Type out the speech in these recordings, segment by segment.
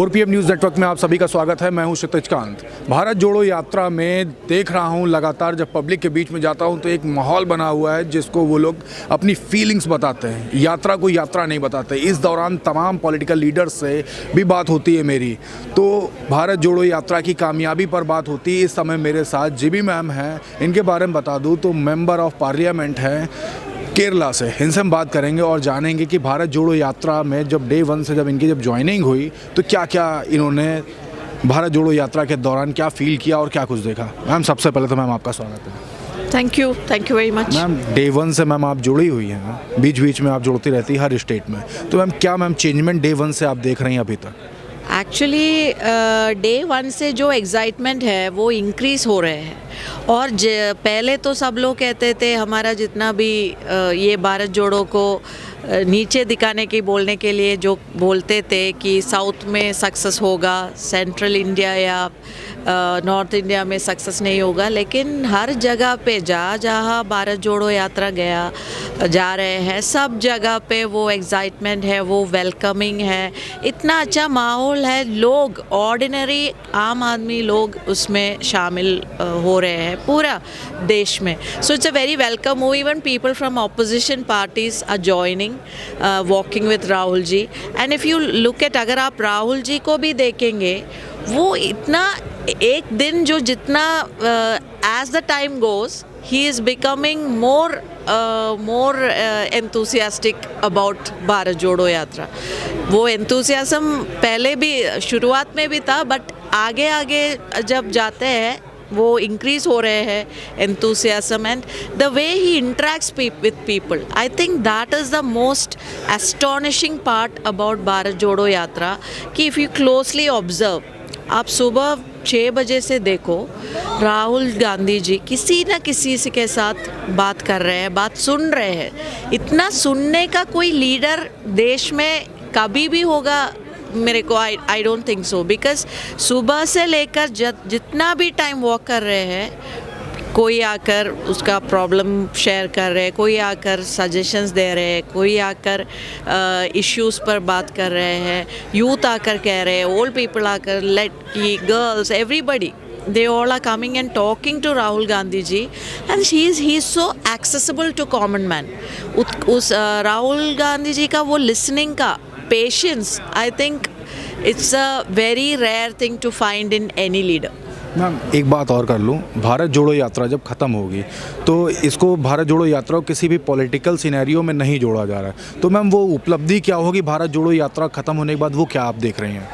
4 PM news network में आप सभी का स्वागत है। मैं हूं क्षितिज कांत। भारत जोड़ो यात्रा में देख रहा हूं लगातार जब पब्लिक के बीच में जाता हूं तो एक माहौल बना हुआ है जिसको वो लोग अपनी फीलिंग्स बताते हैं, यात्रा को यात्रा नहीं बताते। इस दौरान तमाम पॉलिटिकल लीडर्स से भी बात होती है मेरी, तो भारत जोड़ो यात्रा की कामयाबी पर बात होती है। इस समय मेरे साथ जीबी मैम हैं, इनके बारे में बता दूँ तो मेंबर ऑफ पार्लियामेंट हैं केरला से। इनसे हम बात करेंगे और जानेंगे कि भारत जोड़ो यात्रा में जब डे 1 से जब इनकी ज्वाइनिंग हुई तो क्या क्या इन्होंने भारत जोड़ो यात्रा के दौरान क्या फील किया और क्या कुछ देखा। मैम सबसे पहले तो मैम आपका स्वागत है। Thank you very much. Ma'am day 1 से मैम आप जुड़ी हुई हैं, बीच बीच में आप जुड़ती रहती है हर स्टेट में, तो मैम क्या चेंजमेंट डे 1 से आप देख रही हैं अभी तक? एक्चुअली डे 1 से जो एक्साइटमेंट है वो इंक्रीज़ हो रहे हैं। और पहले तो सब लोग कहते थे हमारा जितना भी ये भारत जोड़ो को नीचे दिखाने की बोलने के लिए जो बोलते थे कि साउथ में सक्सेस होगा, सेंट्रल इंडिया या नॉर्थ इंडिया में सक्सेस नहीं होगा, लेकिन हर जगह पे जहाँ भारत जोड़ो यात्रा जा रहे हैं सब जगह पे वो एक्साइटमेंट है, वो वेलकमिंग है, इतना अच्छा माहौल है, लोग ऑर्डिनरी आम आदमी लोग उसमें शामिल हो रहे हैं पूरा देश में। So it's a very welcome move. Even people from opposition parties are joining, walking with Rahul ji. And if you look at, अगर आप राहुल जी को भी देखेंगे वो इतना एक दिन जो जितना as the time goes he is becoming more enthusiastic about Bharat Jodo Yatra. वो एंथुसियाज्म पहले भी शुरुआत में भी था, बट आगे आगे जब जाते हैं वो इंक्रीज हो रहे हैं enthusiasm and the way he interacts with people. I think that is the most astonishing part about Bharat Jodo यात्रा कि if you closely observe, आप सुबह 6 बजे से देखो राहुल गांधी जी किसी न किसी से के साथ बात कर रहे हैं, बात सुन रहे हैं। इतना सुनने का कोई लीडर देश में कभी भी होगा मेरे को I don't think so, because सुबह से लेकर जितना भी टाइम वॉक कर रहे हैं कोई आकर उसका प्रॉब्लम शेयर कर रहे हैं, कोई आकर सजेशंस दे रहे हैं, कोई आकर इश्यूज़ पर बात कर रहे हैं, यूथ आकर कह रहे हैं, ओल्ड पीपल आकर, लड़की, girls, everybody, they all are coming and talking to Rahul Gandhi ji, and he is so accessible to common man. उस राहुल गांधी जी का वो listening का patience, I think it's a very rare thing to find in any leader. Ma'am एक बात और कर लूँ, भारत जोड़ो यात्रा जब ख़त्म होगी तो इसको भारत जोड़ो यात्रा को किसी भी पॉलिटिकल सिनेरियो में नहीं जोड़ा जा रहा है, तो मैम वो उपलब्धि क्या होगी भारत जोड़ो यात्रा ख़त्म होने के बाद, वो क्या आप देख रही हैं?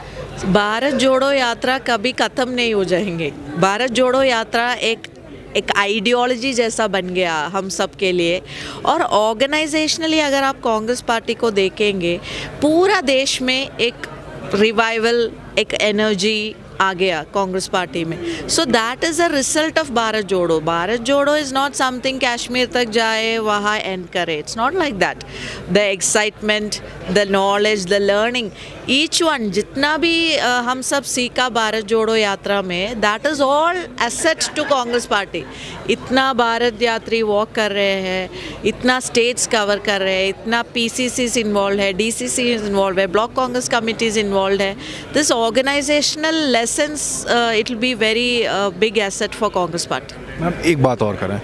भारत जोड़ो यात्रा कभी ख़त्म नहीं हो जाएंगे। भारत जोड़ो यात्रा एक आइडियोलॉजी जैसा बन गया हम सब के लिए। और ऑर्गेनाइजेशनली अगर आप कांग्रेस पार्टी को देखेंगे पूरा देश में एक रिवाइवल, एक एनर्जी आ गया कांग्रेस पार्टी में। So that is a result of Bharat जोड़ो। भारत जोड़ो इज़ नॉट समथिंग कश्मीर तक जाए वहाँ एंड करे, it's not like that. The excitement, the knowledge, the learning, each one जितना भी हम सब सीखा भारत जोड़ो यात्रा में, that is all asset to Congress party. इतना भारत यात्री वॉक कर रहे हैं, इतना स्टेट्स कवर कर रहे हैं, इतना PCCs इन्वॉल्व है, DCC इन्वॉल्व है, ब्लॉक कांग्रेस कमिटीज़ इन्वॉल्व है। This organisational lessons it will be very big asset for Congress party. Ma'am एक बात और करें,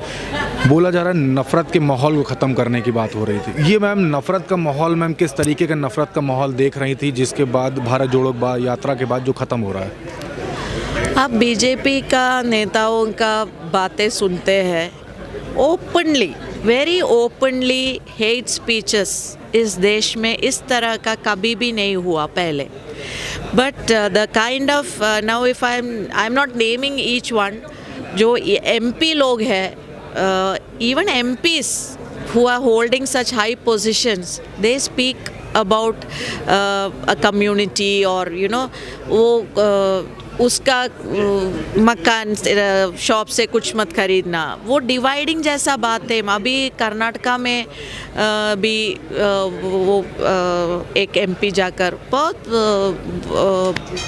बोला जा रहा है नफ़रत के माहौल को ख़त्म करने की बात हो रही थी, ये मैम नफ़रत का माहौल, मैम किस तरीके का नफ़रत का माहौल देख रही थी जिसके बाद भारत जोड़ो यात्रा के बाद जो ख़त्म हो रहा है? आप बीजेपी का नेताओं का बातें सुनते हैं, openly, very openly hate speeches इस देश में इस तरह का कभी भी नहीं हुआ पहले। But the kind of now if I am not naming each one, जो MP लोग हैं, even MPs who are holding such high positions, they speak about a community or वो उसका मकान शॉप से कुछ मत खरीदना, वो डिवाइडिंग जैसा बात है। अभी कर्नाटका में भी वो एक MP जाकर बहुत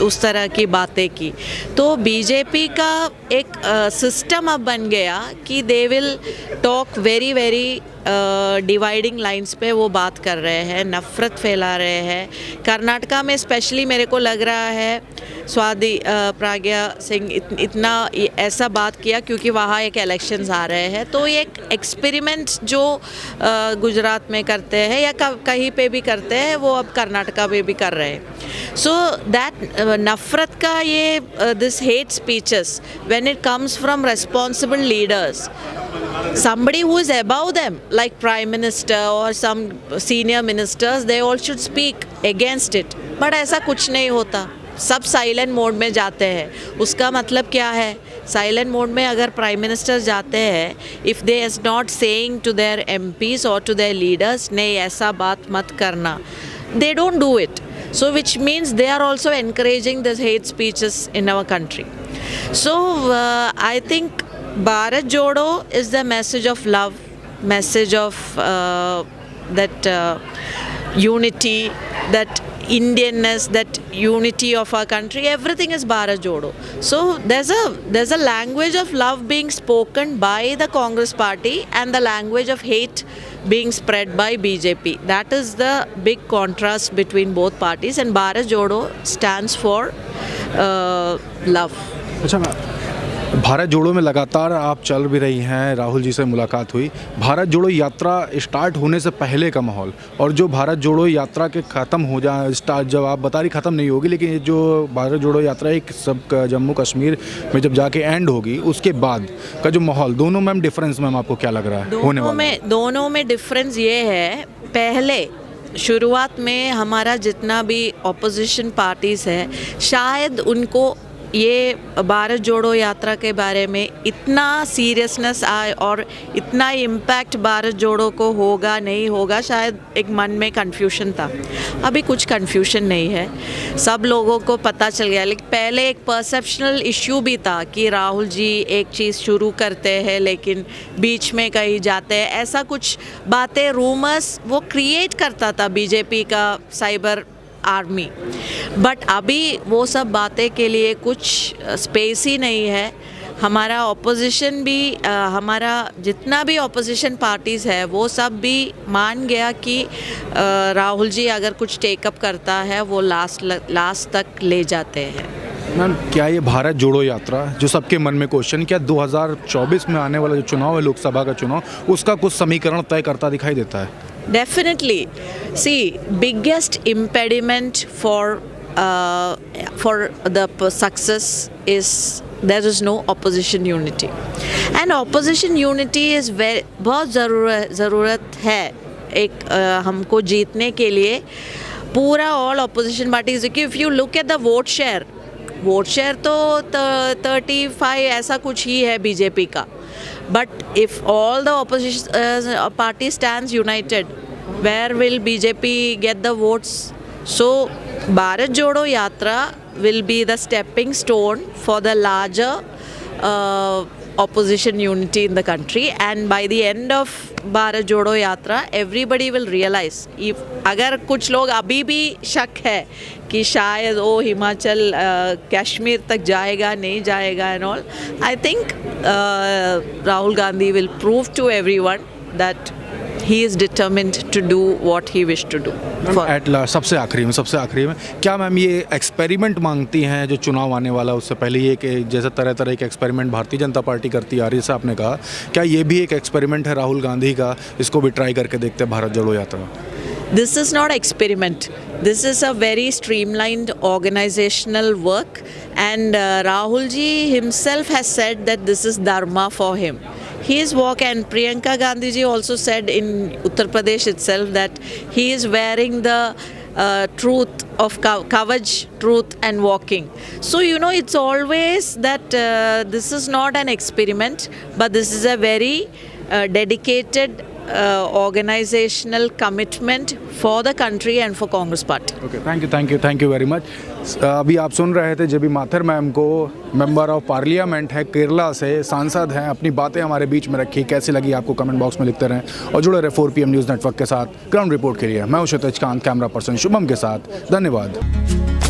उस तरह की बातें की। तो बीजेपी का एक सिस्टम अब बन गया कि they will talk very very dividing lines पे वो बात कर रहे हैं, नफ़रत फैला रहे हैं। कर्नाटका में स्पेशली मेरे को लग रहा है स्वाति प्रज्ञा सिंह इतना ऐसा बात किया क्योंकि वहाँ एक इलेक्शंस आ रहे हैं, तो ये एक एक्सपेरिमेंट जो गुजरात में करते हैं या कहीं पे भी करते हैं वो अब कर्नाटका में भी कर रहे हैं। सो दैट नफ़रत का ये this hate speeches when it comes from responsible leaders, somebody who is above them like prime minister or some senior ministers, they all should speak against it, but ऐसा कुछ नहीं होता, सब साइलेंट मोड में जाते हैं। उसका मतलब क्या है? साइलेंट मोड में अगर प्राइम मिनिस्टर जाते हैं, if they is not saying to their MPs और टू देयर लीडर्स नहीं ऐसा बात मत करना, they don't do it, so which means they are also encouraging this hate speeches in our country. So I think Bharat Jodo is the message of love, message of that unity, that Indianness, that unity of our country. Everything is Bharat Jodo. So there's a language of love being spoken by the Congress party and the language of hate being spread by BJP. That is the big contrast between both parties, and Bharat Jodo stands for love. अच्छा, भारत जोड़ो में लगातार आप चल भी रही हैं, राहुल जी से मुलाकात हुई। भारत जोड़ो यात्रा स्टार्ट होने से पहले का माहौल और जो भारत जोड़ो यात्रा के ख़त्म हो जाए, स्टार्ट जब आप बता रही ख़त्म नहीं होगी, लेकिन ये जो भारत जोड़ो यात्रा एक सब जम्मू कश्मीर में जब जाके एंड होगी उसके बाद का जो माहौल, दोनों मैम डिफरेंस मैम आपको क्या लग रहा है होने वाला? दोनों में डिफरेंस ये है, पहले शुरुआत में हमारा जितना भी ऑपोजिशन पार्टीज़ है, शायद उनको ये भारत जोड़ो यात्रा के बारे में इतना सीरियसनेस आए और इतना इम्पैक्ट भारत जोड़ो को होगा नहीं होगा, शायद एक मन में कन्फ्यूजन था। अभी कुछ कन्फ्यूजन नहीं है, सब लोगों को पता चल गया। लेकिन पहले एक परसेप्शनल इश्यू भी था कि राहुल जी एक चीज़ शुरू करते हैं लेकिन बीच में कहीं जाते हैं, ऐसा कुछ बातें रूमर्स वो क्रिएट करता था बीजेपी का साइबर आर्मी। बट अभी वो सब बातें के लिए कुछ स्पेस ही नहीं है। हमारा ऑपोजिशन भी हमारा जितना भी ऑपोजिशन पार्टीज़ है वो सब भी मान गया कि राहुल जी अगर कुछ टेकअप करता है वो लास्ट तक ले जाते हैं। मैम, क्या ये भारत जोड़ो यात्रा जो सबके मन में क्वेश्चन, क्या 2024 में आने वाला जो चुनाव है, लोकसभा का चुनाव, उसका कुछ समीकरण तय करता दिखाई देता है? Definitely. See, biggest impediment for the success is there is no opposition unity, and opposition unity is बहुत ज़रूरत है एक हमको जीतने के लिए। पूरा all opposition parties, if you look at the vote share तो 35 ऐसा कुछ ही है बीजेपी का। But if all the opposition party stands united, where will BJP get the votes? So Bharat Jodo Yatra will be the stepping stone for the larger opposition unity in the country, and by the end of Bharat Jodo Yatra everybody will realize, if अगर कुछ लोग अभी भी शक है कि शायद वो हिमाचल कश्मीर तक जाएगा नहीं जाएगा and all, I think Rahul Gandhi will prove to everyone that he is determined to do what he wished to do. At last सबसे आखिरी में क्या मैम ये एक्सपेरिमेंट मांगती हैं जो चुनाव आने वाला उससे पहले, ये कि जैसे तरह के एक्सपेरिमेंट भारतीय जनता पार्टी करती आ रही है, जैसे आपने कहा, क्या ये भी एक एक्सपेरिमेंट है राहुल गांधी का, इसको भी ट्राई करके देखते हैं भारत जोड़ो यात्रा? This is not experiment. This is a very streamlined organizational work, and Rahul ji himself has said that this is dharma for him. His walk, and Priyanka Gandhi ji also said in Uttar Pradesh itself that he is wearing the truth of Kavach, truth and walking. So it's always that this is not an experiment, but this is a very dedicated organizational commitment for the country and for Congress Party. Okay, thank you very much. अभी आप सुन रहे थे जेबी Mathur ma'am को, member of parliament है केरला से, सांसद हैं, अपनी बातें हमारे बीच में रखी। कैसी लगी आपको कमेंट बॉक्स में लिखते रहें और जुड़े रहे 4 PM न्यूज़ नेटवर्क के साथ। ग्राउंड रिपोर्ट के लिए मैं हूं क्षितिज कांत, कैमरा पर्सन शुभम के साथ। धन्यवाद।